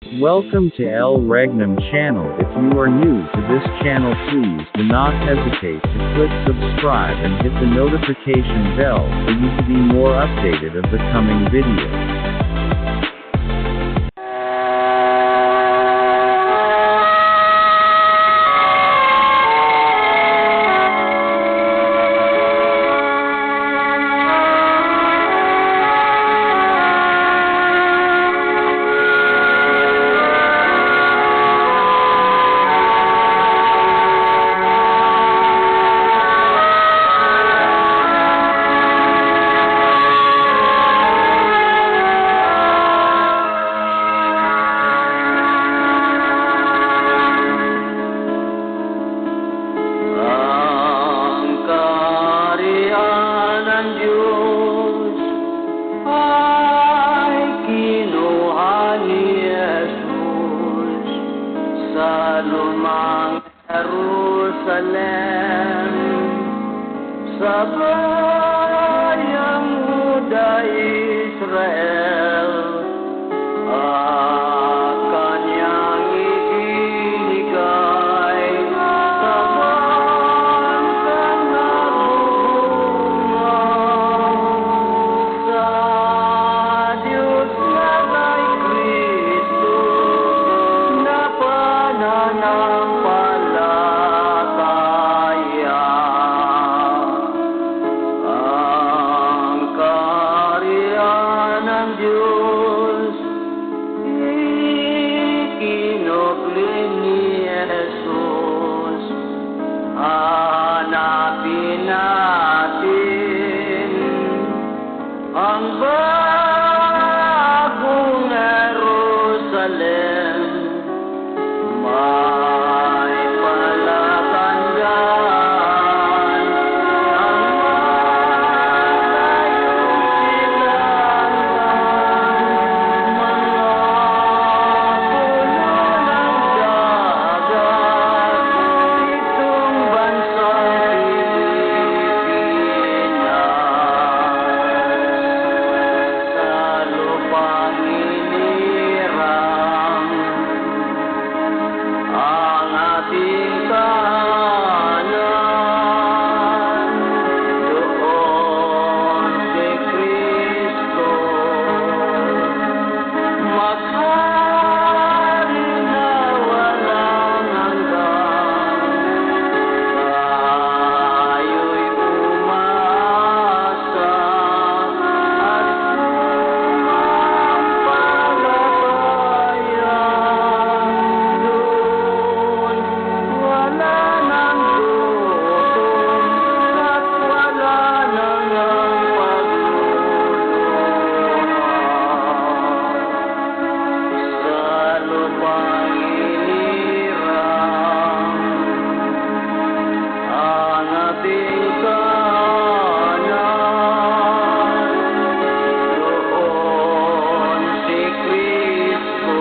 Welcome to El Regnum channel. If you are new to this channel, please do not hesitate to click subscribe and hit the notification bell for you to be more updated of the coming videos. Lumang Jerusalem, sa bayang Huda Israel, kanyang ibinigay sa bansang nagbubunga sa Diyos na kay Kristo na pananampalataya. Ang kaharian ng Diyos ikinubli ni Jesus. Hanapin natin ang bagong Jerusalem. May palatandaan ang malayong silangan, mga puno ng dagat, itong bansang Pilipinas. Sa lupang inirang ang ating tahanan, doon si Kristo maghari na walang hanggan. Tayo'y umasa at sumampalataya. Doon wala nang gutom at wala nang pagluluha. Sa lupang inirang ang ating tahanan, doon si Kristo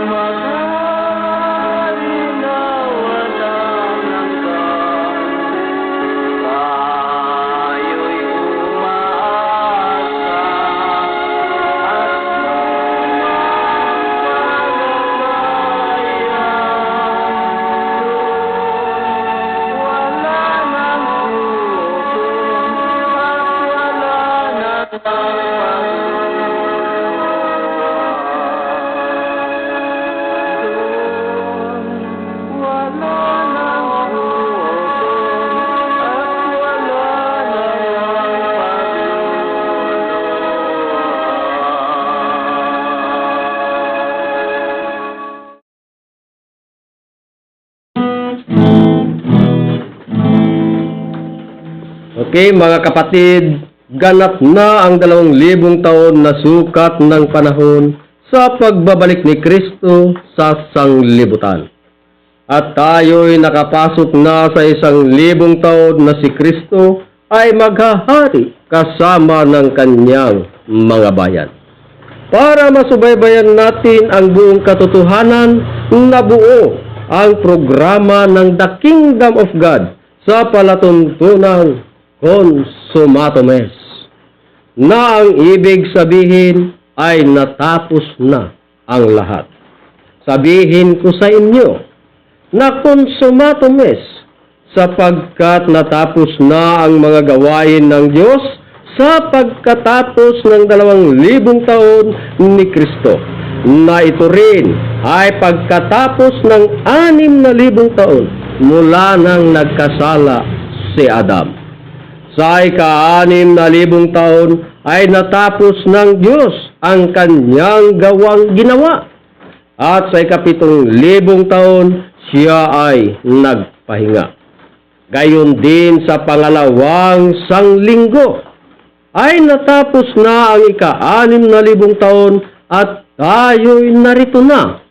maghari na walang hanggan. Tayo'y umaasa at sumampalataya. Doon wala nang gutom at wala nang pagluluha. Doon wala nang gutom at wala nang pagluluha. Okay, mga kapatid, ganap na ang 2,000 taon na sukat ng panahon sa pagbabalik ni Kristo sa sanglibutan. At tayo'y nakapasok na sa 1,000 taon na si Kristo ay maghahari kasama ng kanyang mga bayan. Para masubaybayan natin ang buong katotohanan na buo ang programa ng The Kingdom of God sa palatuntunang Consummatumes, na ang ibig sabihin ay natapos na ang lahat. Sabihin ko sa inyo na consumatum est, sapagkat natapos na ang mga gawain ng Diyos sa pagkatapos ng 2,000 taon ni Kristo, na ito rin ay pagkatapos ng 6,000 taon mula nang nagkasala si Adam. Sa ika-6,000 taon ay natapos ng Diyos ang kanyang gawang ginawa. At sa ika-7,000 taon, siya ay nagpahinga. Gayon din sa pangalawang sanglinggo, ay natapos na ang ika-6,000 taon at tayo'y narito na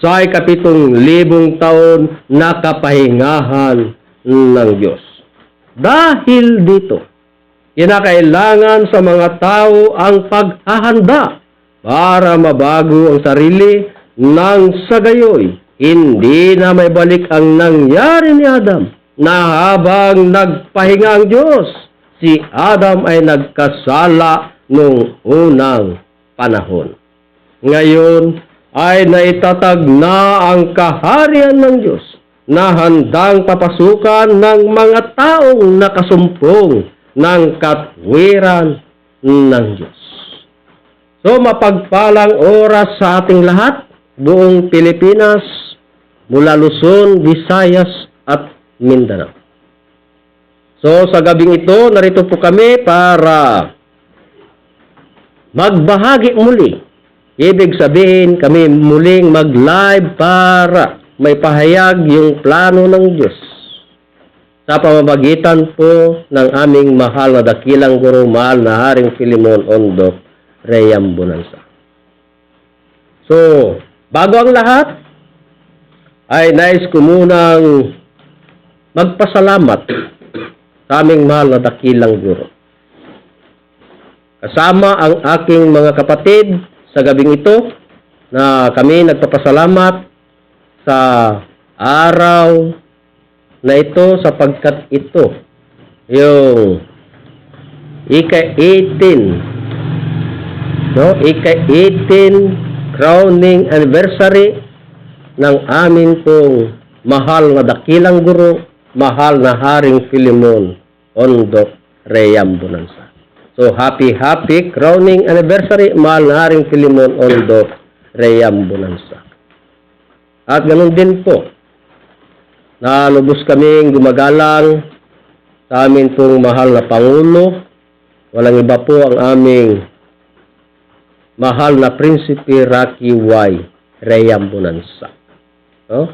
sa ika-7,000 taon na kapahingahan ng Diyos. Dahil dito, kinakailangan sa mga tao ang paghahanda para mabago ang sarili nang sa gayoy hindi na may balik ang nangyari ni Adam, na habang nagpahinga ang Diyos, si Adam ay nagkasala noong unang panahon. Ngayon ay naitatag na ang kaharian ng Diyos na handang papasukan ng mga taong nakasumpong ng katwiran ng Diyos. So, mapagpalang oras sa ating lahat, buong Pilipinas, mula Luzon, Visayas at Mindanao. So, sa gabing ito, narito po kami para magbahagi muli. Ibig sabihin, kami muling mag-live para may pahayag yung plano ng Diyos sa pamamagitan po ng aming mahal na dakilang guro, mahal na Haring Filemon Ondok Reyambunansa. So, bago ang lahat, ay nais ko munang magpasalamat sa aming mahal na dakilang guro. Kasama ang aking mga kapatid sa gabing ito na kami nagpapasalamat sa araw na ito sapagkat ito yung ika-18 crowning anniversary ng amin pong mahal na dakilang guro, mahal na Haring Filemon Ondok Reyambunansa. So, happy crowning anniversary, mahal na Haring Filemon Ondok Reyambunansa. At ganun din po, na lubos kaming gumagalang sa amin pong mahal na Pangulo. Walang iba po ang aming mahal na Prinsipe Rocky Y. Reyambunansa. No?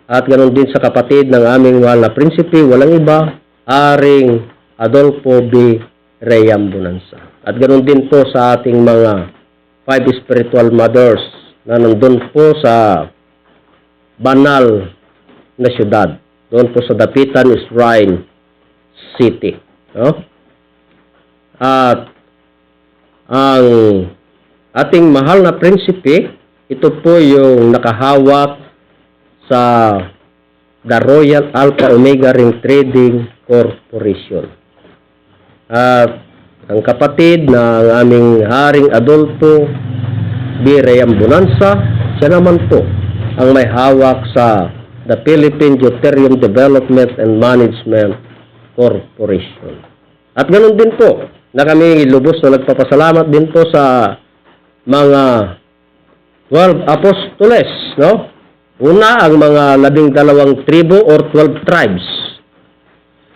At ganun din sa kapatid ng aming mahal na Prinsipe, walang iba, Haring Adolfo B. Reyambunansa. At ganun din po sa ating mga 5 spiritual mothers na nandun po sa banal na syudad, doon po sa Dapitan Shrine City. No? At ang ating mahal na Prinsipe, ito po yung nakahawak sa The Royal Alpha Omega Ring Trading Corporation. At ang kapatid ng aming Haring Adolfo B. Reyambunansa, siya naman po ang may hawak sa the Philippine Deuterium Development and Management Corporation. At ganoon din po na kami lubos na nagpapasalamat din po sa mga 12 apostoles, no? Una, ang mga 12 tribo or 12 tribes.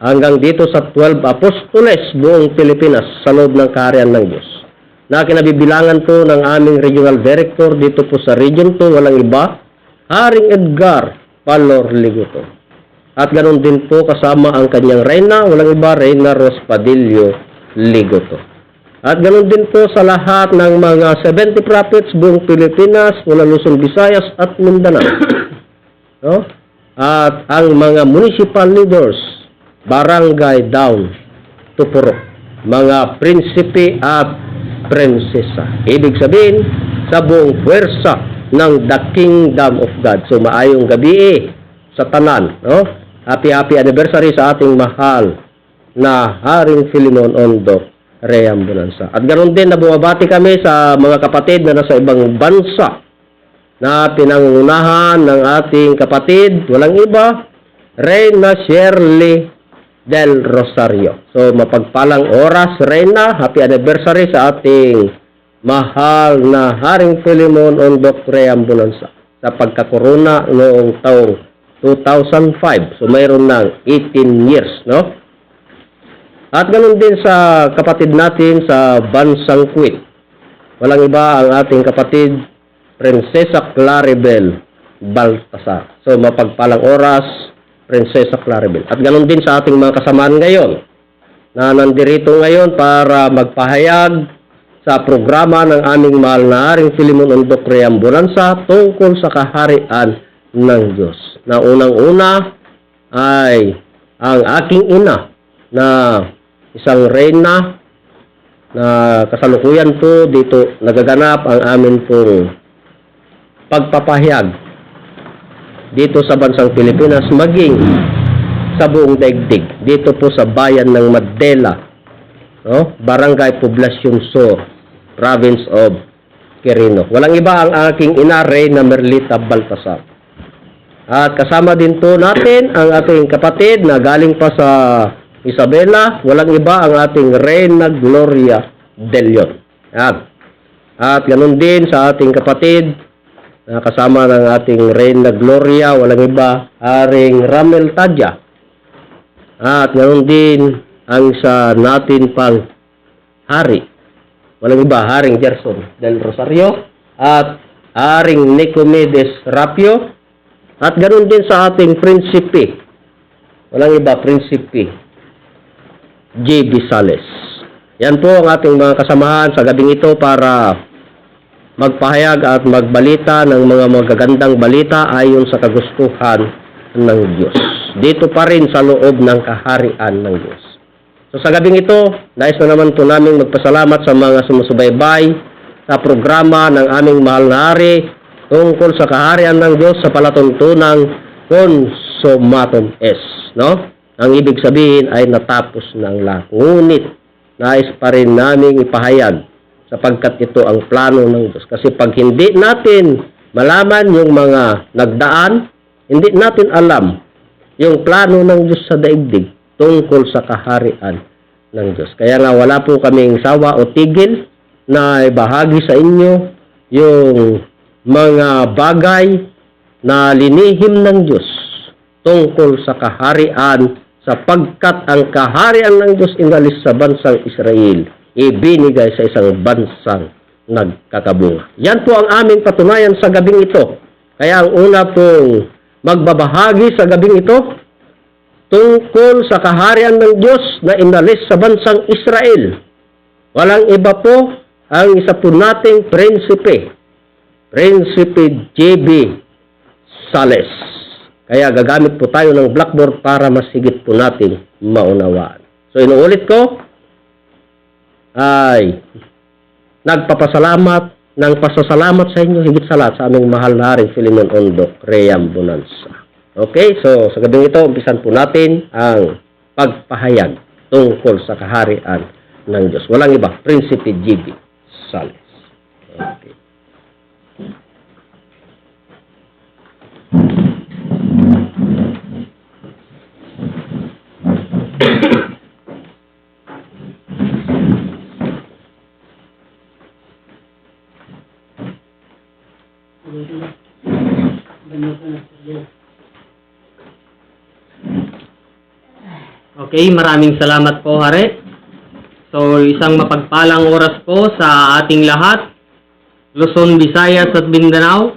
Hanggang dito sa 12 apostoles buong Pilipinas sa loob ng kaharian ng Diyos. Na kinabibilangan po ng aming regional director dito po sa region 2, walang iba, Haring Edgar Palor Liguto. At ganoon din po kasama ang kanyang reyna, walang iba, Reyna Ros Padillo Liguto. At ganoon din po sa lahat ng mga 70 prophets buong Pilipinas, mula Luzon, Visayas at Mindanao. No? At ang mga municipal leaders, barangay down to Purok, mga prinsipe at prinsesa. Ibig sabihin, sa buong puwersa ng The Kingdom of God. So, maayong gabi sa tanan. No? Happy anniversary sa ating mahal na Haring Filemon Ondok Ream Bonanza. At ganoon din na bumabati kami sa mga kapatid na nasa ibang bansa na pinangunahan ng ating kapatid, walang iba, Reyna Shirley del Rosario. So, mapagpalang oras, Reyna, happy anniversary sa ating mahal na Haring Philemon Ondok Ream Bonanza sa pagkakorona noong taong 2005. So, mayroon ng 18 years, no? At ganoon din sa kapatid natin sa bansang Kuwait. Walang iba ang ating kapatid, Prinsesa Claribel Baltasar. So, mapagpalang oras, Prinsesa Claribel. At ganoon din sa ating mga kasamaan ngayon na nandirito ngayon para magpahayag sa programa ng aming mahal na Haring Philemon Ondok Ream Bonanza tungkol sa kaharian ng Diyos. Na unang-una ay ang aking ina na isang reyna na kasalukuyan po dito nagaganap ang amin pong pagpapahayag dito sa bansang Pilipinas maging sa buong daigdig dito po sa bayan ng Madela, no? Barangay Poblacion Sur, Province of Quirino. Walang iba ang aking ina, Reyna Merlita Baltasar. At kasama din po natin ang ating kapatid na galing pa sa Isabela, walang iba ang ating Reyna Gloria de Leon. At ganun din sa ating kapatid na kasama ng ating Reyna Gloria, walang iba, Haring Ramel Tadya. At ganun din ang sa natin pang hari, walang iba, Haring Gerson del Rosario at Haring Nicomedes Rapio. At ganun din sa ating prinsipe, walang iba, Prinsipe J.B. Sales. Yan po ang ating mga kasamahan sa gabing ito para magpahayag at magbalita ng mga magagandang balita ayon sa kagustuhan ng Diyos. Dito pa rin sa loob ng kaharian ng Diyos. So sa gabing ito, nais na naman po namin magpasalamat sa mga sumusubaybay sa programa ng aming mahal na hari tungkol sa kaharian ng Diyos sa palatuntunang Consummatum Est, no? Ang ibig sabihin ay natapos ng lahat. Ngunit, nais pa rin namin ipahayag sapagkat ito ang plano ng Diyos. Kasi pag hindi natin malaman yung mga nagdaan, hindi natin alam yung plano ng Diyos sa daigdig tungkol sa kaharian ng Diyos. Kaya nga wala po kaming sawa o tigil na ibahagi sa inyo yung mga bagay na linihim ng Diyos tungkol sa kaharian sapagkat ang kaharian ng Diyos inalis sa bansang Israel, ibinigay sa isang bansang nagkakabunga. Yan po ang aming patunayan sa gabing ito. Kaya ang una pong magbabahagi sa gabing ito tungkol sa kaharian ng Diyos na inalis sa bansang Israel. Walang iba po ang isa po nating prinsipe, Prinsipe J.B. Sales. Kaya gagamit po tayo ng blackboard para masigit po natin maunawaan. So inuulit ko, ay nagpapasalamat ng pasasalamat sa inyo higit sa lahat sa aming mahal na Haring Philemon Ondok Ream Bonanza. Okay, so sa gabing ito, umpisan po natin ang pagpahayag tungkol sa kaharian ng Diyos. Walang iba, Prinsipe J.B. Sales. Okay. Okay, maraming salamat po, Hare. So, isang mapagpalang oras po sa ating lahat, Luzon, Visayas at Mindanao.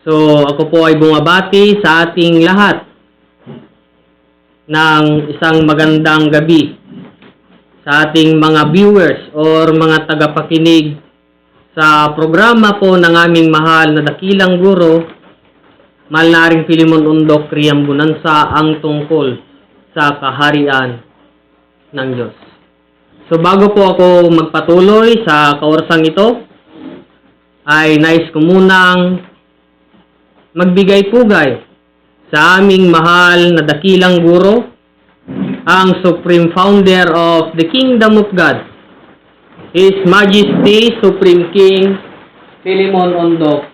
So, ako po ay bumabati sa ating lahat ng isang magandang gabi sa ating mga viewers or mga tagapakinig sa programa po ng aming mahal na dakilang guro, mahal na Haring Philemon Ondok Ream Bonanza, ang tungkol sa kaharian ng Diyos. So bago po ako magpatuloy sa kaorsang ito, ay nais ko munang magbigay pugay sa aming mahal na dakilang guro ang Supreme Founder of the Kingdom of God, His Majesty Supreme King Philemon Ondok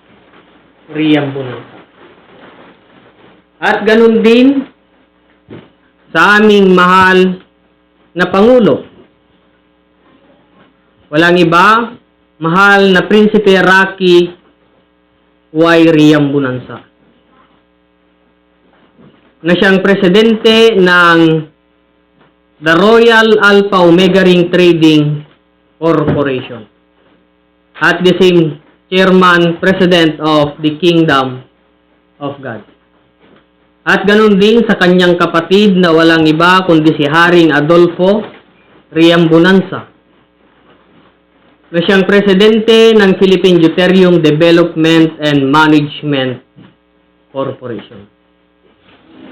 Riambunansa. At ganun din sa aming mahal na Pangulo. Walang iba, mahal na Prinsipe Rocky Y. Riambunansa, na siyang presidente ng The Royal Alpha Omega Ring Trading Corporation at the same Chairman President of the Kingdom of God. At ganun din sa kanyang kapatid na walang iba kundi si Haring Adolfo Riambunansa, na siyang presidente ng Philippine Deuterium Development and Management Corporation.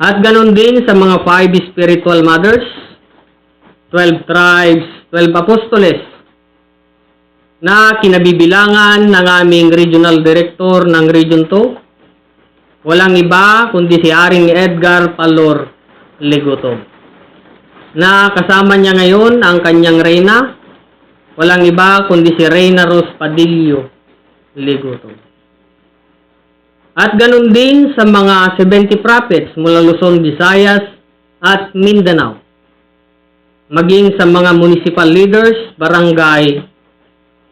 At ganun din sa mga 5 spiritual mothers, 12 tribes, 12 apostoles, na kinabibilangan ng aming regional director ng Region 2, walang iba kundi si Haring Edgar Palor Legotong, na kasama niya ngayon ang kanyang reyna, walang iba kundi si Reyna Rose Padillo Legotong. At ganun din sa mga 70 prophets mula Luzon, Visayas at Mindanao, maging sa mga municipal leaders, barangay,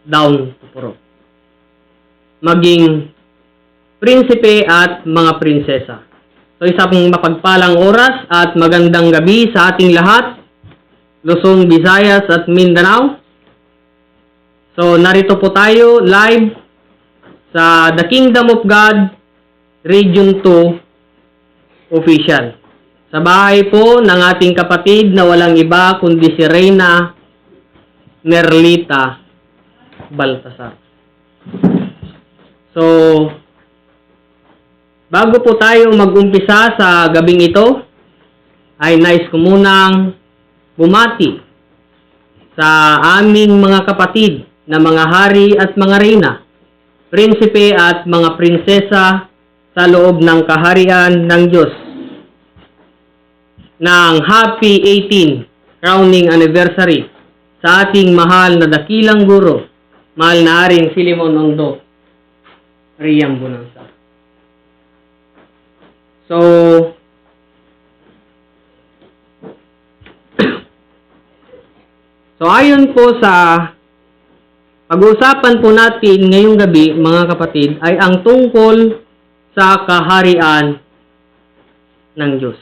down to Puro, maging prinsipe at mga prinsesa. So isang mapagpalang oras at magandang gabi sa ating lahat, Luzon, Visayas at Mindanao. So, narito po tayo live sa The Kingdom of God, Region 2 Official. Sa bahay po ng ating kapatid na walang iba kundi si Reyna Nerlita Baltasar. So, bago po tayo mag-umpisa sa gabing ito, ay nais ko munang bumati sa aming mga kapatid na mga hari at mga reyna, prinsipe at mga prinsesa sa loob ng kaharian ng Diyos, ng Happy 18 Crowning Anniversary sa ating mahal na dakilang guro, mahal na Haring Philemon Ondok Riambunansa. So ayon po sa pag-uusapan po natin ngayong gabi, mga kapatid, ay ang tungkol sa kaharian ng Diyos.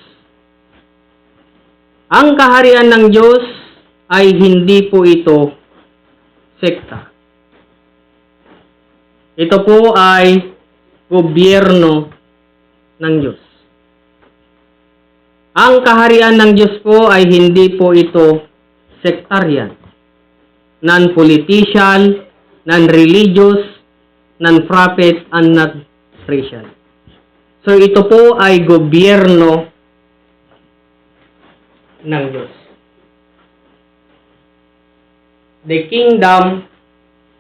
Ang kaharian ng Diyos ay hindi po ito sekta. Ito po ay gobyerno ng Diyos. Ang kaharian ng Diyos po ay hindi po ito sectarian, non-politician, non-religious, non-prophet, and non-racial. So ito po ay gobyerno ng Diyos. The Kingdom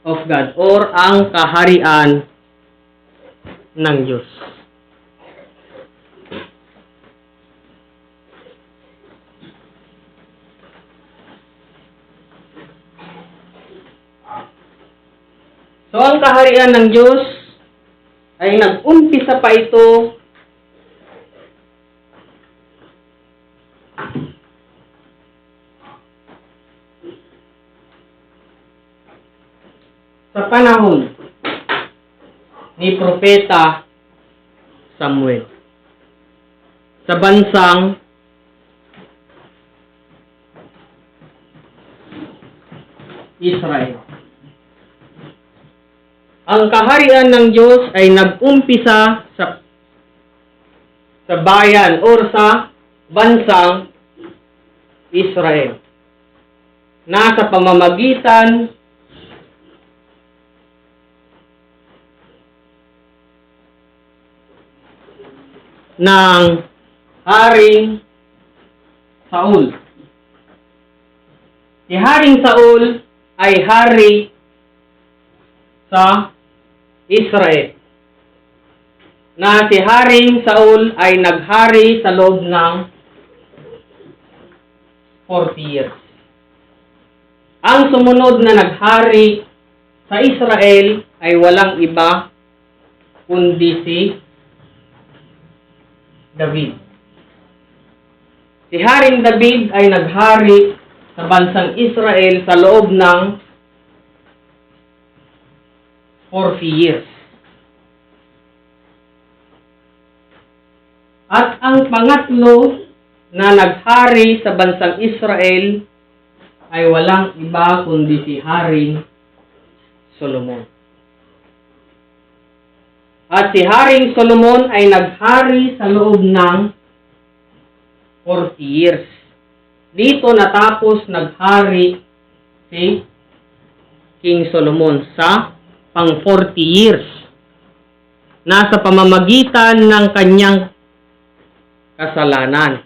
of God, or ang kaharian ng Diyos. So, ang kaharian ng Diyos ay nag-umpisa pa ito sa panahon ni Propeta Samuel sa bansang Israel. Ang kaharian ng Diyos ay nag-umpisa sa bayan or sa bansang Israel, na sa pamamagitan ng Haring Saul. Si Haring Saul ay hari sa Israel, na si Haring Saul ay naghari sa loob ng 40 years. Ang sumunod na naghari sa Israel ay walang iba kundi si David. Si Haring David ay naghari sa bansang Israel sa loob ng 40 years. At ang pangatlo na naghari sa bansang Israel ay walang iba kundi si Haring Solomon. At si Haring Solomon ay naghari sa loob ng 40 years. Dito natapos naghari si King Solomon sa pang 40 years. Nasa pamamagitan ng kanyang kasalanan.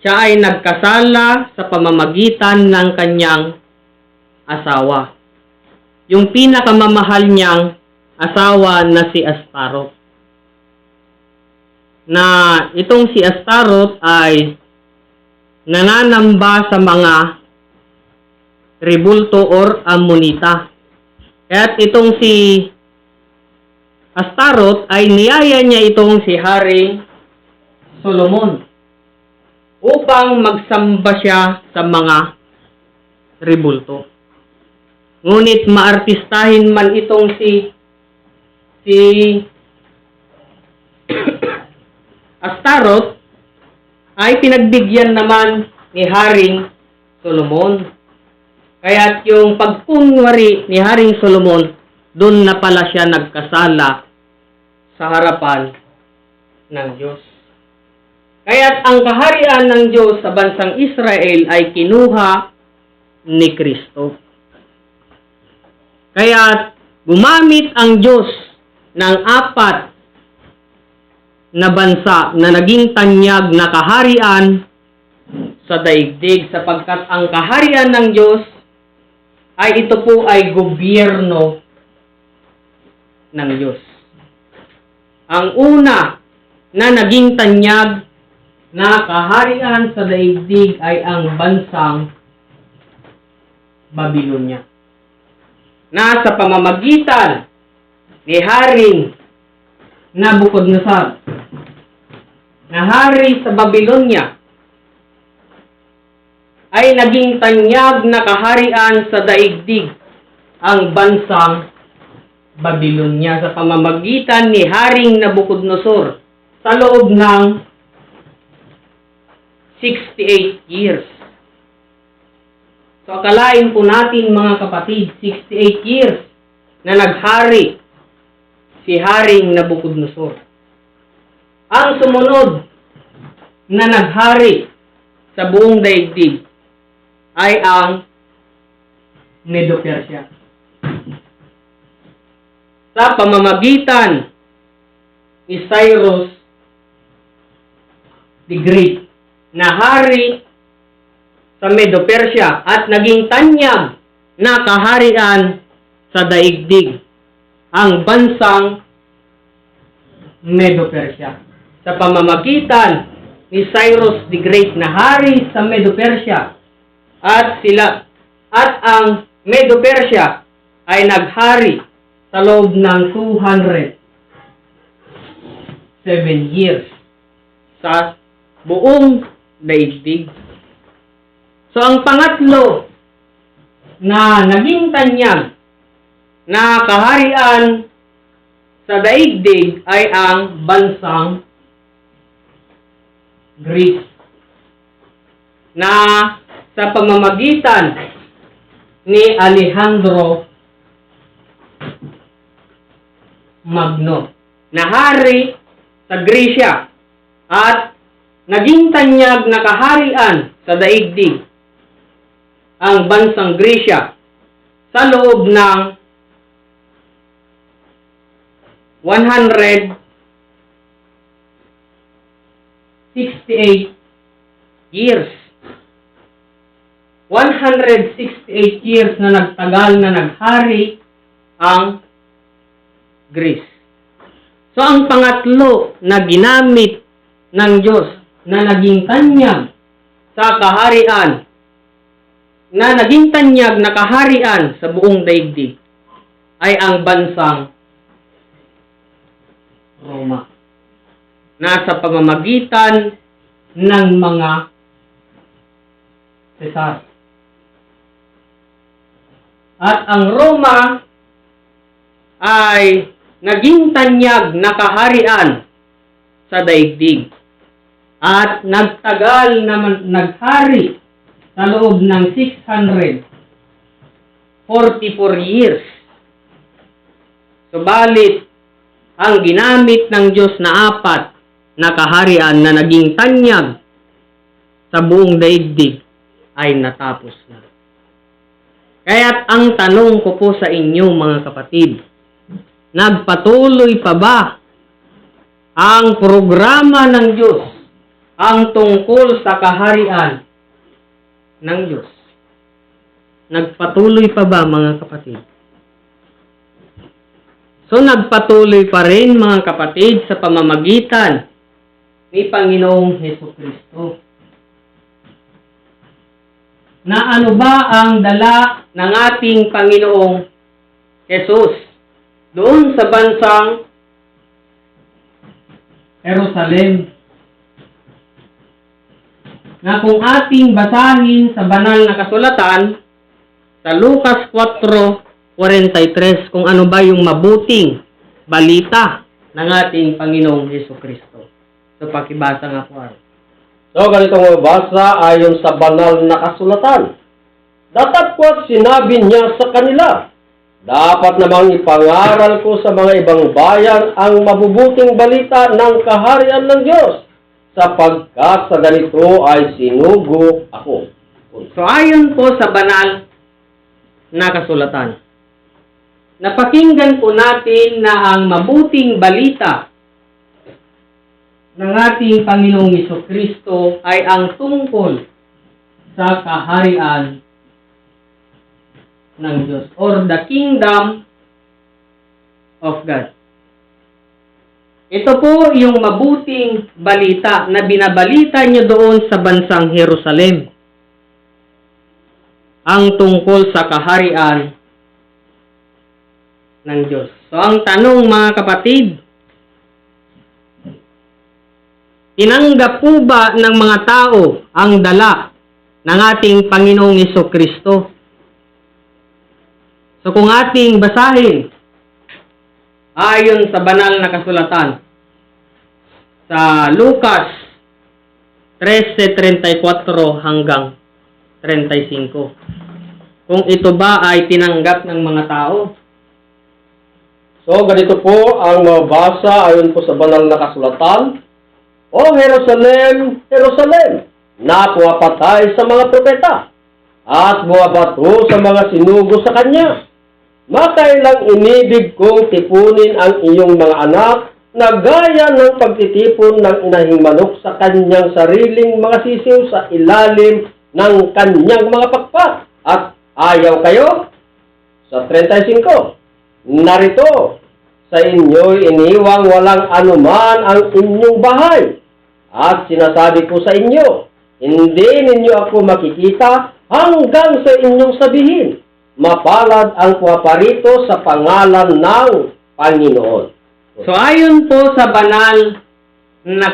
Siya ay nagkasala sa pamamagitan ng kanyang asawa. Yung pinakamamahal niyang asawa na si Astaroth. Na itong si Astaroth ay nananamba sa mga rebulto or Ammonita. Kaya't itong si Astaroth ay niyaya niya itong si Haring Solomon upang magsamba siya sa mga rebulto. Ngunit maartistahin man itong si Astaroth ay pinagbigyan naman ni Haring Solomon. Kaya't yung pagkunwari ni Haring Solomon, doon na pala siya nagkasala sa harapan ng Diyos. Kaya't ang kaharian ng Diyos sa bansang Israel ay kinuha ni Kristo. Kaya't gumamit ang Diyos ng 4 na bansa na naging tanyag na kaharian sa daigdig, sapagkat ang kaharian ng Diyos ay ito po ay gobyerno ng Diyos. Ang una na naging tanyag na kaharian sa daigdig ay ang bansang Babylonia. Nasa pamamagitan ni Haring Nabucodonosor na hari sa Babylonia ay naging tanyag na kaharian sa daigdig ang bansang Babylonia sa pamamagitan ni Haring Nabucodonosor sa loob ng 68 years. So akalain po natin mga kapatid, 68 years na naghari si Haring Nabucodonosor. Ang sumunod na naghari sa buong daigdig ay ang Medo-Persia. Sa pamamagitan ni Cyrus the Great na hari sa Medo-Persia at naging tanyag na kaharian sa daigdig ang bansang Medo-Persia. Sa pamamagitan ni Cyrus the Great na hari sa Medo-Persia at ang Medo-Persia ay naghari sa loob ng 207 years sa buong daigdig. So ang pangatlo na naging tanyag na kaharian sa daigdig ay ang bansang Greece na sa pamamagitan ni Alejandro Magno na hari sa Gresya at naging tanyag na kaharian sa daigdig ang bansang Gresya sa loob ng 168 years. 168 years na nagtagal na naghari ang Greece. So ang pangatlo na ginamit ng Diyos na naging tanyag sa kaharian na naging tanyag na kaharian sa buong daigdig ay ang bansang Roma. Nasa pamamagitan ng mga Cesar. At ang Roma ay naging tanyag na kaharian sa daigdig. At nagtagal naman naghari sa loob ng 644 years. Subalit, ang ginamit ng Diyos na apat na kaharian na naging tanyag sa buong daigdig ay natapos na. Kaya't ang tanong ko po sa inyo mga kapatid, nagpatuloy pa ba ang programa ng Diyos ang tungkol sa kaharian ng Diyos? Nagpatuloy pa ba mga kapatid? So nagpatuloy pa rin mga kapatid sa pamamagitan ni Panginoong Hesukristo. Na ano ba ang dala ng ating Panginoong Jesus doon sa bansang Jerusalem? Na kung ating basahin sa banal na kasulatan sa Lucas 4:43 kung ano ba yung mabuting balita ng ating Panginoong Hesukristo. So pakibasa nga po. So, ganitong mabasa ayon sa banal na kasulatan. Datapwat sinabi niya sa kanila, dapat namang ipangaral ko sa mga ibang bayan ang mabubuting balita ng kaharian ng Diyos, sapagkat sa ganito ay sinugo ako. So ayon po sa banal na kasulatan, napakinggan po natin na ang mabuting balita ng ating Panginoong Hesukristo ay ang tungkol sa kaharian ng Diyos or the kingdom of God. Ito po yung mabuting balita na binabalita niyo doon sa bansang Jerusalem. Ang tungkol sa kaharian ng Diyos. So ang tanong mga kapatid, tinanggap po ba ng mga tao ang dala ng ating Panginoong Hesukristo? So kung ating basahin, ayon sa banal na kasulatan, sa Lucas 13:34 hanggang 35, kung ito ba ay tinanggap ng mga tao? So, ganito po ang mabasa ayon po sa banal na kasulatan. O Jerusalem, Jerusalem, na pumapatay sa mga propeta at bumabato sa mga sinugo sa kanya. Makailang inibig kong tipunin ang iyong mga anak na gaya ng pagtitipon ng inahing manok sa kanyang sariling mga sisiw sa ilalim ng kanyang mga pakpak. At ayaw kayo? Sa 35, narito, sa inyo'y iniwang walang anuman ang inyong bahay. At sinasabi ko sa inyo, hindi ninyo ako makikita hanggang sa inyong sabihin, mapalad ang pumaparito sa pangalan ng Panginoon. So ayon po sa banal na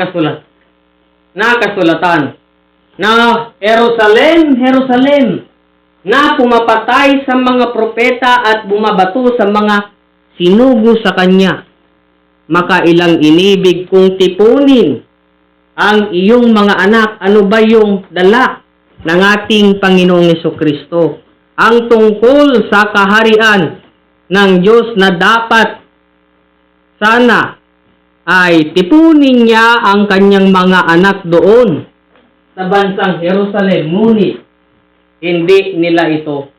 kasulatan, na Jerusalem, Jerusalem, na pumapatay sa mga propeta at bumabato sa mga sinugo sa kanya. Makailang inibig kong tipunin ang iyong mga anak. Ano ba yung dala ng ating Panginoong Hesukristo? Ang tungkol sa kaharian ng Diyos na dapat sana ay tipunin niya ang kanyang mga anak doon sa bansang Jerusalem. Ngunit hindi nila ito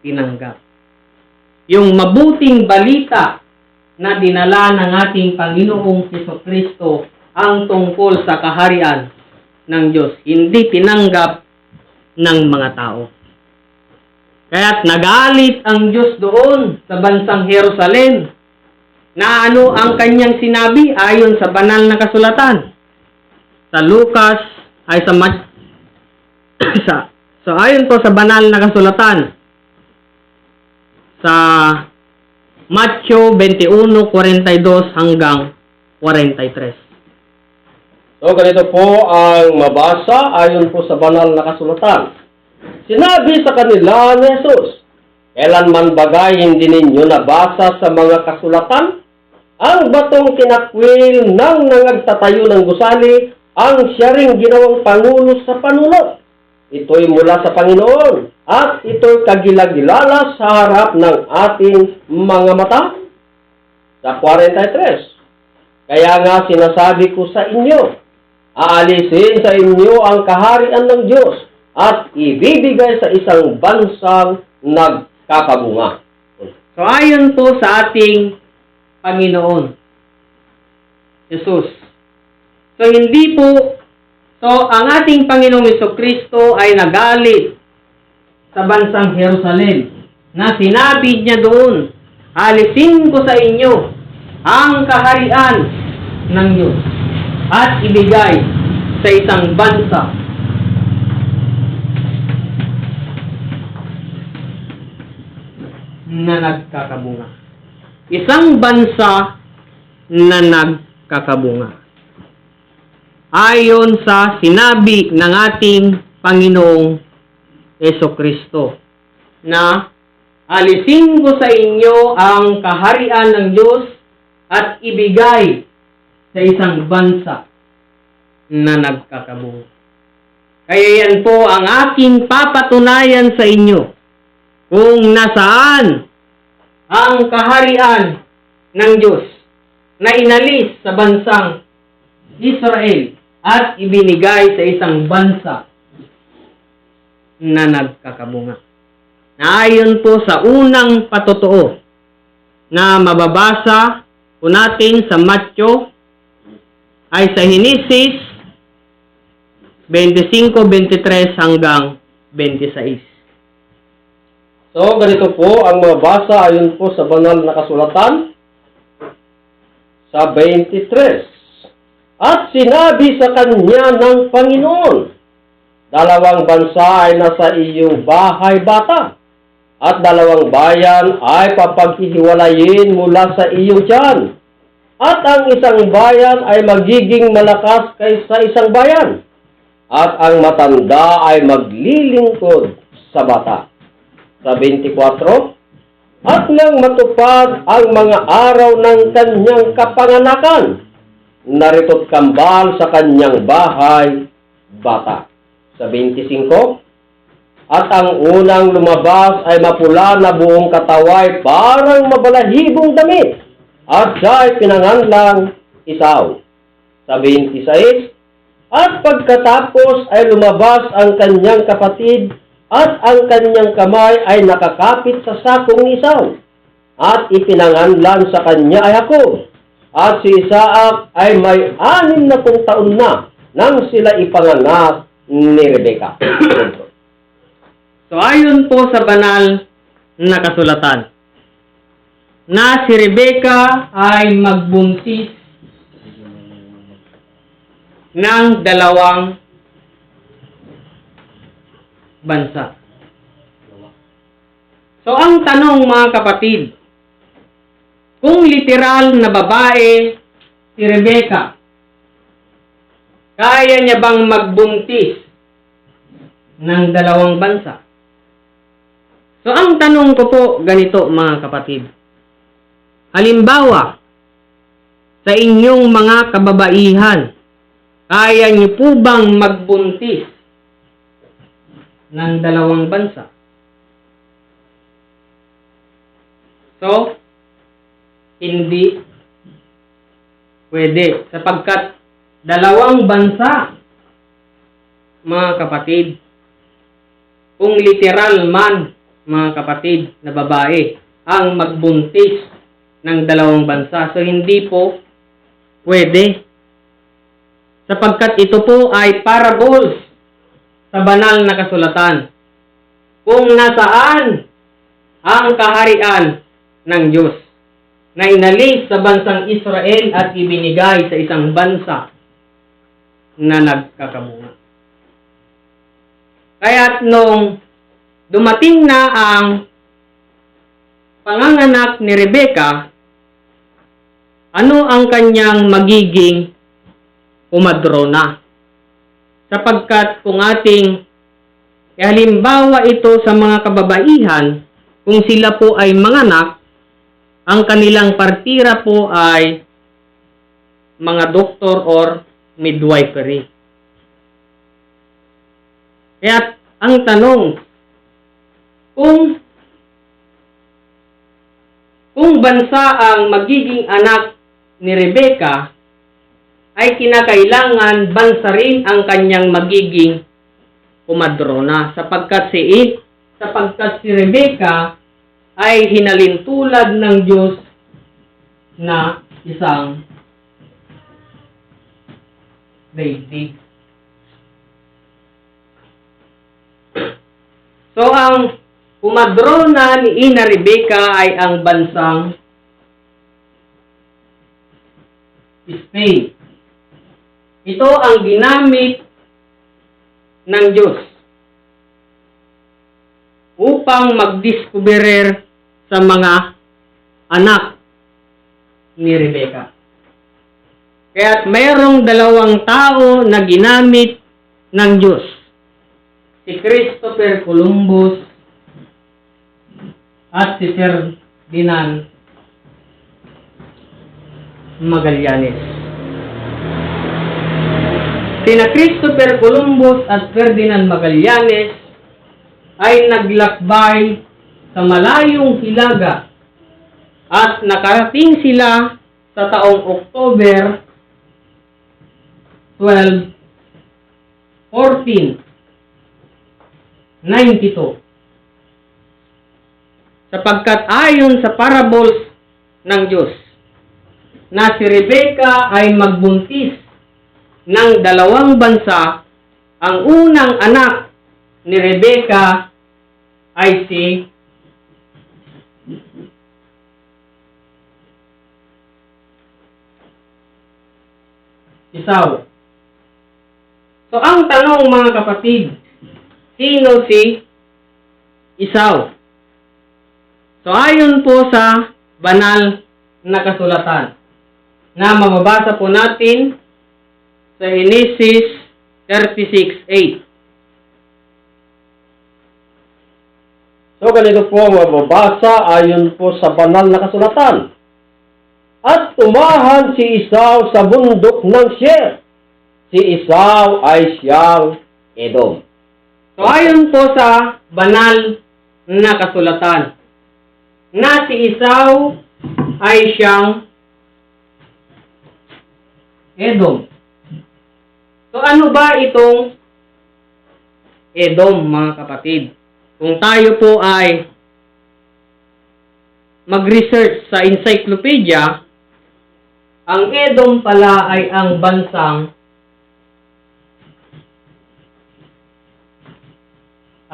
tinanggap. Yung mabuting balita na dinala ng ating Panginoong Hesukristo ang tungkol sa kaharian ng Diyos, hindi tinanggap ng mga tao. Kaya't nagalit ang Diyos doon sa bansang Jerusalem na ano ang kanyang sinabi ayon sa banal na kasulatan. Sa Lucas, ay sa So ayon po sa banal na kasulatan sa Matthew 21:42 hanggang 43. So, ganito po ang mabasa ayon po sa banal na kasulatan. Sinabi sa kanila ni Jesus, "Kailanman bagay hindi ninyo nabasa sa mga kasulatan? Ang batong kinakwil ng nangagtatayo ng gusali, ang siya ring ginawang pangulo sa panulot. Ito'y mula sa Panginoon, at ito'y kagilagilala sa harap ng ating mga mata." Sa 43, "Kaya nga sinasabi ko sa inyo, aalisin sa inyo ang kaharian ng Diyos at ibibigay sa isang bansang nagkakabunga." So ayon po sa ating Panginoon Jesus. So hindi po, ang ating Panginoong Jesucristo ay nagalit sa bansang Jerusalem na sinabi niya doon, "Alisin ko sa inyo ang kaharian ng Diyos at ibigay sa isang bansa na nagkakabunga." Isang bansa na nagkakabunga. Ayon sa sinabi ng ating Panginoong Jesucristo na alisin ko sa inyo ang kaharian ng Diyos at ibigay sa isang bansa na nagkakabunga. Kaya yan po ang aking papatunayan sa inyo kung nasaan ang kaharian ng Diyos na inalis sa bansang Israel at ibinigay sa isang bansa na nagkakabunga. Na ayon po sa unang patotoo na mababasa po natin sa Matthew ay sa Henesis 25:23 hanggang 26. So, ganito po ang mabasa ayon po sa banal na kasulatan sa 23. "At sinabi sa kanya ng Panginoon, dalawang bansa ay nasa iyong bahay bata, at dalawang bayan ay papaghihiwalayin mula sa iyong tiyan. At ang isang bayan ay magiging malakas kaysa isang bayan, at ang matanda ay maglilingkod sa bata." Sa 24, "At nang matupad ang mga araw ng kanyang kapanganakan, narito't kambal sa kanyang bahay bata." Sa 25, "At ang unang lumabas ay mapula na buong kataway parang mabalahibong damit, at siya ay pinanganlang Isaw." Sa 26, "At pagkatapos ay lumabas ang kanyang kapatid, at ang kanyang kamay ay nakakapit sa sakong ni Isaw, at ipinanganlan sa kanya ay Jacob. At si Isaac ay may 60 taon na nang sila ipanganak ni Rebecca." So ayon po sa banal na kasulatan na si Rebecca ay magbuntis ng 2 bansa. So ang tanong mga kapatid, kung literal na babae si Rebecca, kaya niya bang magbuntis ng 2 bansa? So ang tanong ko po ganito mga kapatid, halimbawa, sa inyong mga kababaihan, kaya niyo po bang magbuntis ng 2 bansa? So, hindi pwede. Sapagkat 2 bansa, mga kapatid, kung literal man, mga kapatid, na babae, ang magbuntis ng 2 bansa. So, hindi po pwede. Sapagkat ito po ay parables sa banal na kasulatan kung nasaan ang kaharian ng Diyos na inalis sa bansang Israel at ibinigay sa isang bansa na nagkakabunga. Kaya't nung dumating na ang panganganak ni Rebecca, ano ang kanyang magiging umadrona? Sapagkat kung ating halimbawa ito sa mga kababaihan, kung sila po ay manganak, ang kanilang partira po ay mga doktor or midwifery. Kaya ang tanong, kung bansa ang magiging anak ni Rebecca, ay kinakailangan bansa rin ang kanyang magiging umadrona, sapagkat si Rebecca ay hinalintulad ng Diyos na isang lady. So, ang umadrona ni Ina Rebecca ay ang bansang Spain. Ito ang ginamit ng Diyos upang magdiskuberer sa mga anak ni Rebecca. Kaya't mayroong dalawang tao na ginamit ng Diyos. Si Christopher Columbus at si Ferdinand Magallanes. Sina Christopher Columbus at Ferdinand Magallanes ay naglakbay sa malayong hilaga at nakarating sila sa taong October 12, 1492. Sapagkat ayon sa parables ng Diyos, na si Rebecca ay magbuntis ng dalawang bansa, ang unang anak ni Rebecca ay si Esau. So, ang tanong mga kapatid, sino si Esau? So, ayon po sa banal na kasulatan, na mababasa po natin sa Genesis 36:8. So ganito po ang mababasa ayon po sa banal na kasulatan. At tumahan si Esau sa bundok ng Seir. Si Esau ay siyang Edom. So ayon po sa banal na kasulatan, na si Esau ay siyang Edom. So ano ba itong Edom, mga kapatid? Kung tayo po ay mag-research sa encyclopedia, ang Edom pala ay ang bansang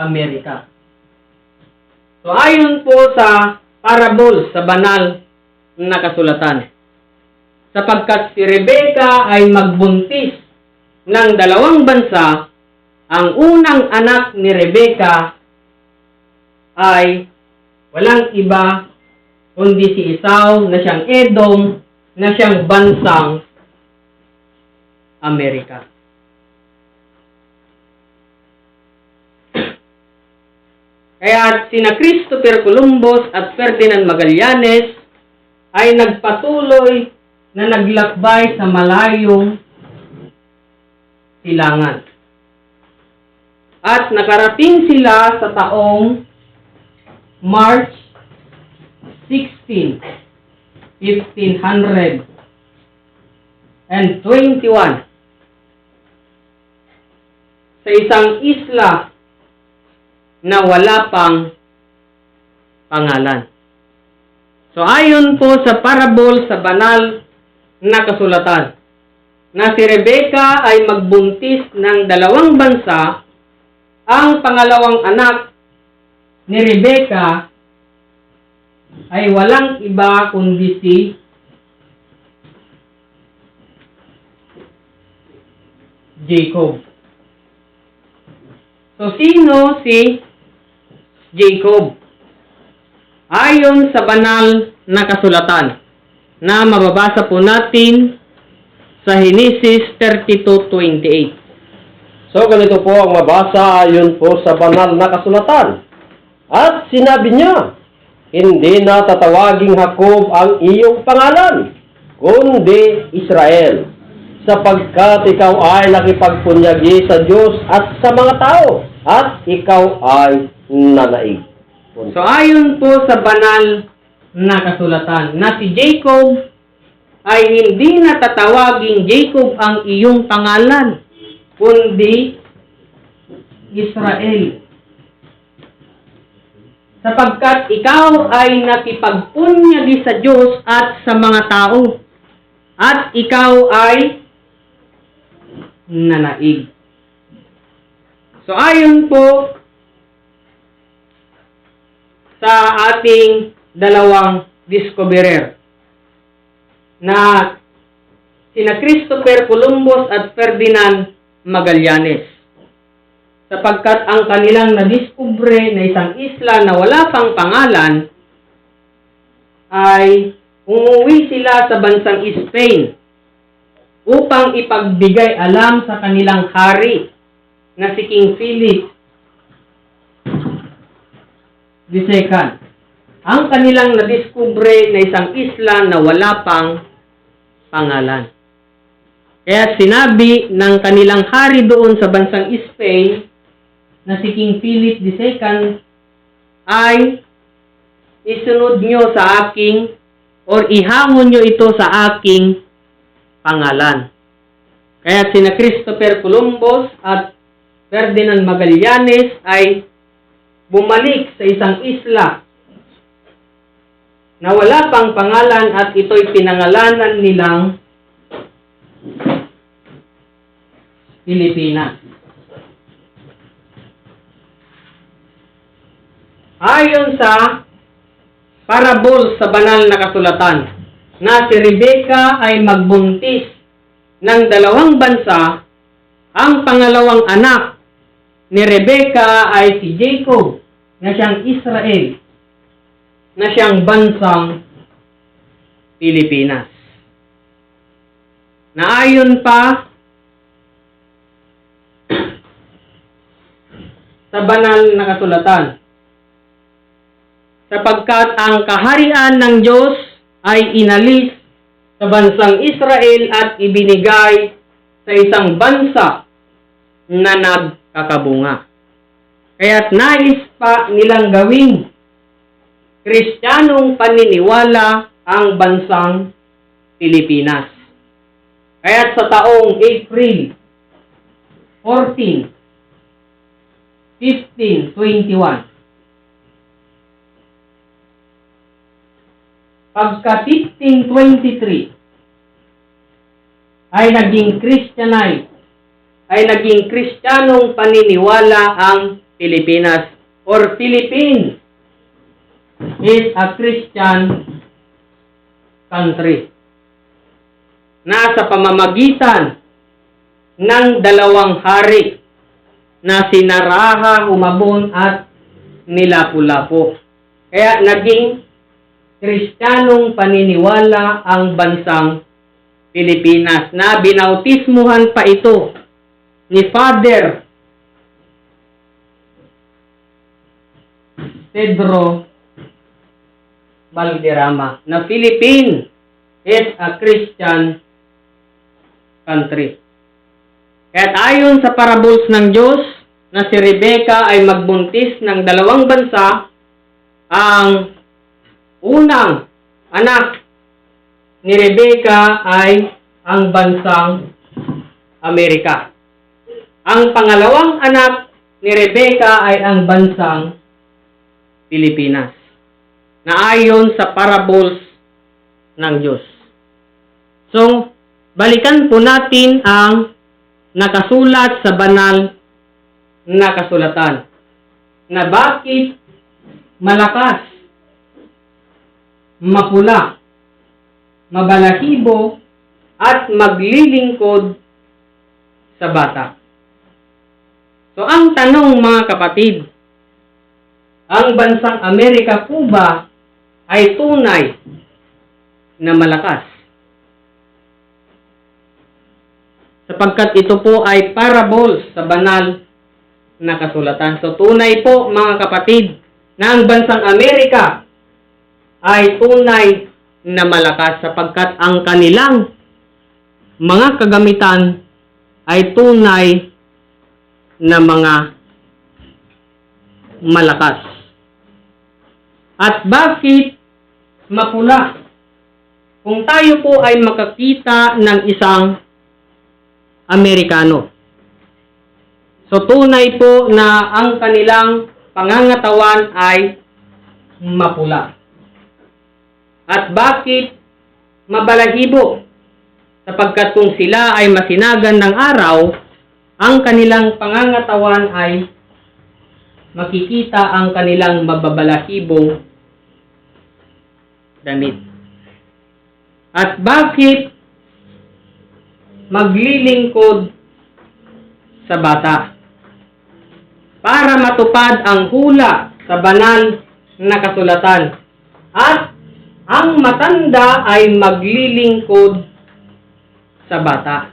Amerika. So ayon po sa parables sa banal na kasulatan, sapagkat si Rebecca ay magbuntis ng dalawang bansa, ang unang anak ni Rebecca ay walang iba kundi si Esau na siyang Edom, na siyang bansang Amerika. Kaya sina Christopher Columbus at Ferdinand Magallanes ay nagpatuloy na naglakbay sa malayong silangan. At nakarating sila sa taong March 16, 1521 sa isang isla na wala pang pangalan. So ayon po sa parable sa banal na kasulatan, na si Rebecca ay magbuntis ng dalawang bansa, ang pangalawang anak ni Rebecca ay walang iba kundi si Jacob. So, sino si Jacob? Ayon sa banal na kasulatan na mababasa po natin sa Genesis 32:28. So ganito po ang mabasa ayon po sa banal na kasulatan. At sinabi niya, hindi na tatawaging Jacob ang iyong pangalan, kundi Israel, sapagkat ikaw ay nakipagpunyagi sa Diyos at sa mga tao, at ikaw ay nanaig. So, ayon po sa banal na kasulatan, na si Jacob ay hindi na tatawaging Jacob ang iyong pangalan, kundi Israel. Sapagkat ikaw ay nakipagpunyagi sa Diyos at sa mga tao, at ikaw ay nanaig. So, ayon po sa ating dalawang discoverer na sina Christopher Columbus at Ferdinand Magallanes, sapagkat ang kanilang nadiskubre na isang isla na wala pang pangalan ay umuwi sila sa bansang Spain upang ipagbigay alam sa kanilang hari na si King Philip II. Ang kanilang nadiskubre na isang isla na wala pang pangalan. Kaya sinabi ng kanilang hari doon sa bansang Spain na si King Philip II ay isunod nyo sa aking or ihangon nyo ito sa aking pangalan. Kaya sina Christopher Columbus at Ferdinand Magallanes ay bumalik sa isang isla na wala pang pangalan at ito'y pinangalanan nilang Pilipinas. Ayon sa parabol sa banal na kasulatan na si Rebecca ay magbuntis ng dalawang bansa, ang pangalawang anak ni Rebecca ay si Jacob na siyang Israel na siyang bansang Pilipinas. Na ayon pa sa banal na kasulatan, sapagkat ang kaharian ng Diyos ay inalis sa bansang Israel at ibinigay sa isang bansa na nagkakabunga. Kaya't nais pa nilang gawing Kristiyanong paniniwala ang bansang Pilipinas. Kaya't sa taong April 14, 1521, pagka 1523 ay naging Christianite, ay naging Kristiyanong paniniwala ang Pilipinas, or Philippines is a Christian country na sa pamamagitan ng dalawang hari na sina Raha, Humabon at Nilapu-Lapu. Kaya naging Kristiyanong paniniwala ang bansang Pilipinas na binautismuhan pa ito ni Father Pedro Valderrama na Philippines is a Christian country. Kaya ayon sa parables ng Diyos na si Rebecca ay magbuntis ng dalawang bansa, ang unang anak ni Rebecca ay ang bansang Amerika. Ang pangalawang anak ni Rebecca ay ang bansang Pilipinas, na ayon sa parables ng Diyos. So, balikan po natin ang nakasulat sa banal na kasulatan na bakit malakas, mapula, mabalahibo, at maglilingkod sa bata. So, So, ang tanong mga kapatid, ang bansang Amerika po ba ay tunay na malakas? Sapagkat ito po ay parable sa banal na kasulatan. So, tunay po mga kapatid na ang bansang Amerika ay tunay na malakas sapagkat ang kanilang mga kagamitan ay tunay na mga malakas. At bakit mapula? Kung tayo po ay makakita ng isang Amerikano. So, tunay po na ang kanilang pangangatawan ay mapula. At bakit mabalahibo? Sapagkat kung sila ay masinagan ng araw, ang kanilang pangangatawan ay makikita ang kanilang mababalahibong damit. At bakit maglilingkod sa bata? Para matupad ang hula sa banal na kasulatan. At ang matanda ay maglilingkod sa bata.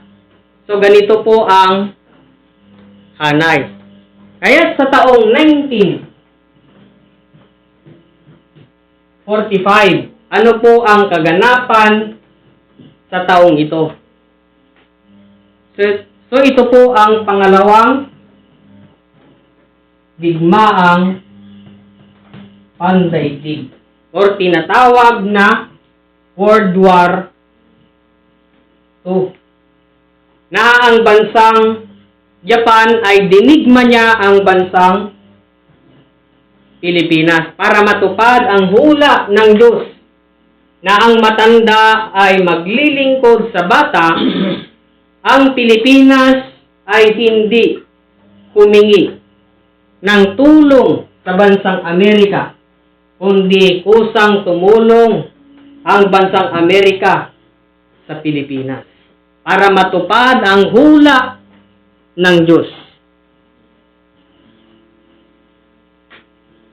So, ganito po ang hanay. Kaya sa taong 1945, ano po ang kaganapan sa taong ito? So ito po ang pangalawang digmaang pandaigdig or tinatawag na World War II, na ang bansang Japan ay dinigma niya ang bansang Pilipinas para matupad ang hula ng Diyos na ang matanda ay maglilingkod sa bata. Ang Pilipinas ay hindi humingi ng tulong sa bansang Amerika, kundi kusang tumulong ang bansang Amerika sa Pilipinas para matupad ang hula ng Diyos.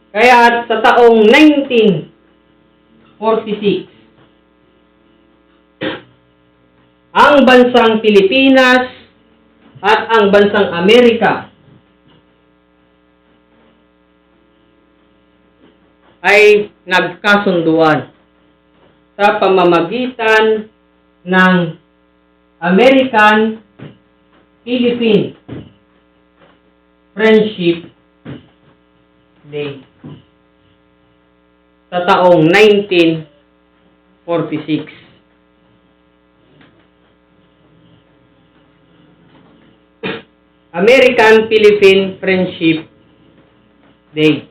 Kaya sa taong 1946, ang bansang Pilipinas at ang bansang Amerika ay nagkasunduan sa pamamagitan ng American-Philippine Friendship Day sa taong 1946. American-Philippine Friendship Day.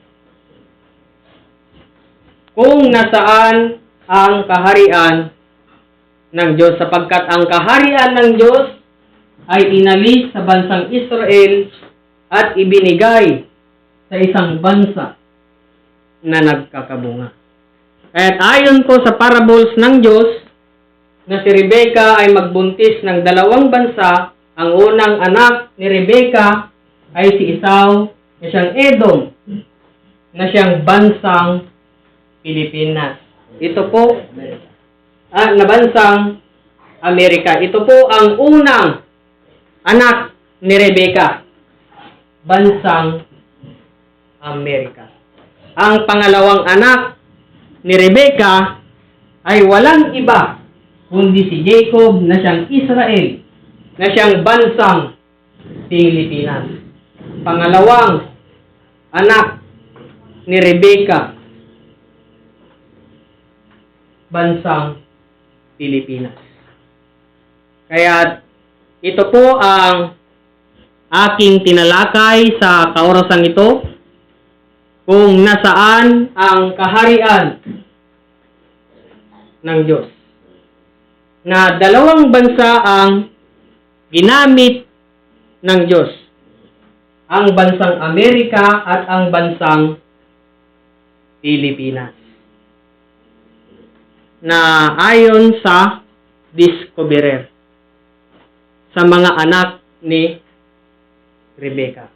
Kung nasaan ang kaharian ng Diyos, sapagkat ang kaharian ng Diyos ay inalis sa bansang Israel at ibinigay sa isang bansa na nagkakabunga. At ayon po sa parables ng Diyos, na si Rebecca ay magbuntis ng dalawang bansa. Ang unang anak ni Rebecca ay si Esau, na siyang Edom, na siyang bansang Pilipinas. Ito po, na bansang Amerika. Ito po ang unang anak ni Rebecca, bansang Amerika. Ang pangalawang anak ni Rebecca ay walang iba kundi si Jacob, na siyang Israel, na siyang bansang Pilipinas. Pangalawang anak ni Rebecca, bansang Pilipinas. Kaya ito po ang aking tinalakay sa kaorasang ito, kung nasaan ang kaharian ng Diyos. Na dalawang bansa ang ginamit ng Diyos. Ang bansang Amerika at ang bansang Pilipinas. Na ayon sa Discoverer, sa mga anak ni Rebecca.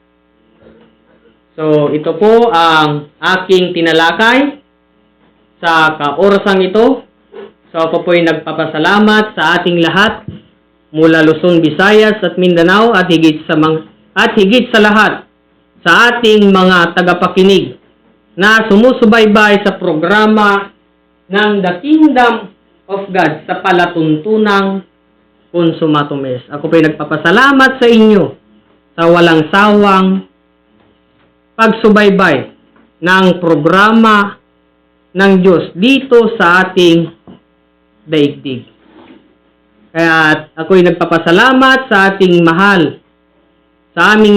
So, ito po ang aking tinalakay sa kaorasang ito. So, ako po'y nagpapasalamat sa ating lahat mula Luzon, Visayas at Mindanao at higit sa lahat sa ating mga tagapakinig na sumusubaybay sa programa ng The Kingdom of God sa palatuntunang Consumatomes. Ako po'y nagpapasalamat sa inyo sa walang sawang pagsubaybay ng programa ng Diyos dito sa ating daigdig. Kaya ako'y nagpapasalamat sa aming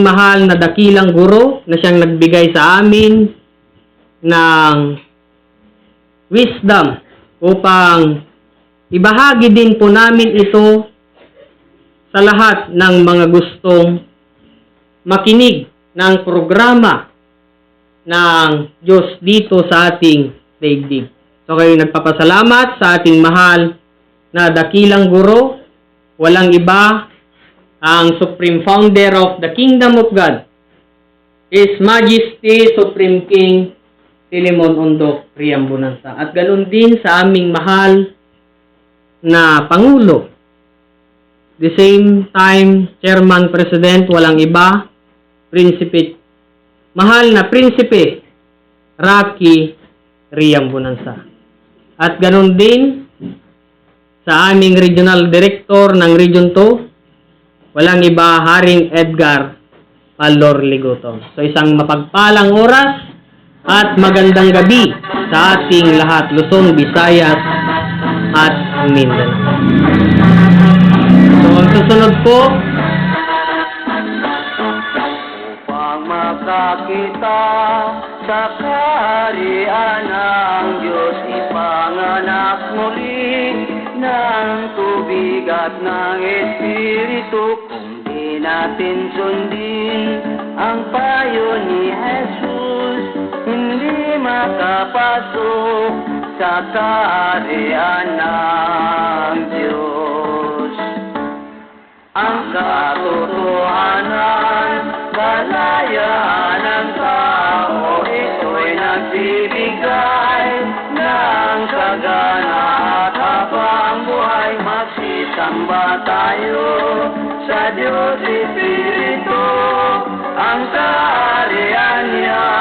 mahal na dakilang guro na siyang nagbigay sa amin ng wisdom upang ibahagi din po namin ito sa lahat ng mga gustong makinig ng programa ng Diyos dito sa ating daigdig. So kayo nagpapasalamat sa ating mahal na dakilang guro, walang iba, ang Supreme Founder of the Kingdom of God, His Majesty Supreme King Philemon Ondok Priambonanza. At ganoon din sa aming mahal na Pangulo, the same time Chairman President, walang iba, mahal na Prinsipe Rocky Riambonanza. At ganoon din sa aming Regional Director ng Region 2, walang iba, Haring Edgar Palor Ligotong. So isang mapagpalang oras at magandang gabi sa ating lahat, Luzon, Visayas at Mindanao. So ang susunod po, upang makakita sa kaharian ng Diyos, ipanganak muli ng tubig at ng Espiritu. Kung di natin sundin ang payo ni Jesus, hindi makapasok sa kaharian ng Diyos. Ang katotohanan, kalayaan ng tao, ito'y nagbibigay ng sagana at habang buhay. Magsisamba tayo sa Diyos Espiritu, ang kaharian niya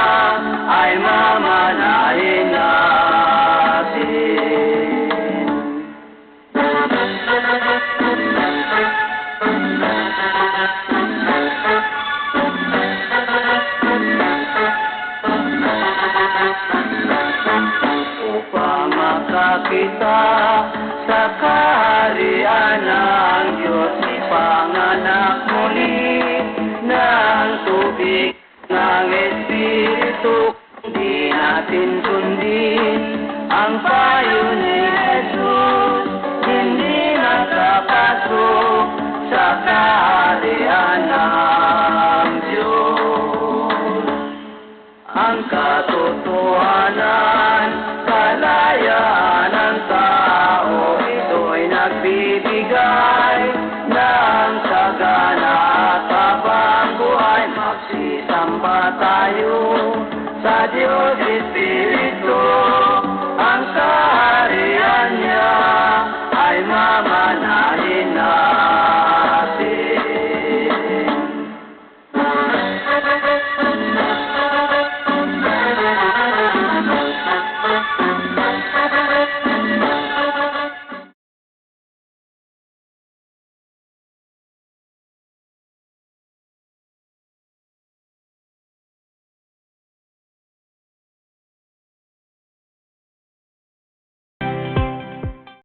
ay mamanahin natin. Upang makakita sa kaharian ng Diyos, ipanganak muli ng tubig ng Espiritu. Di natin sundin ang payo ni Jesus, hindi nakapasok sa kaharian ng Diyos. Ang katotohanan, kalayaan ng tao, ito'y nagbibigay ng sagana at habang buhay. Magsisamba tayo sa Diyos Espiritu,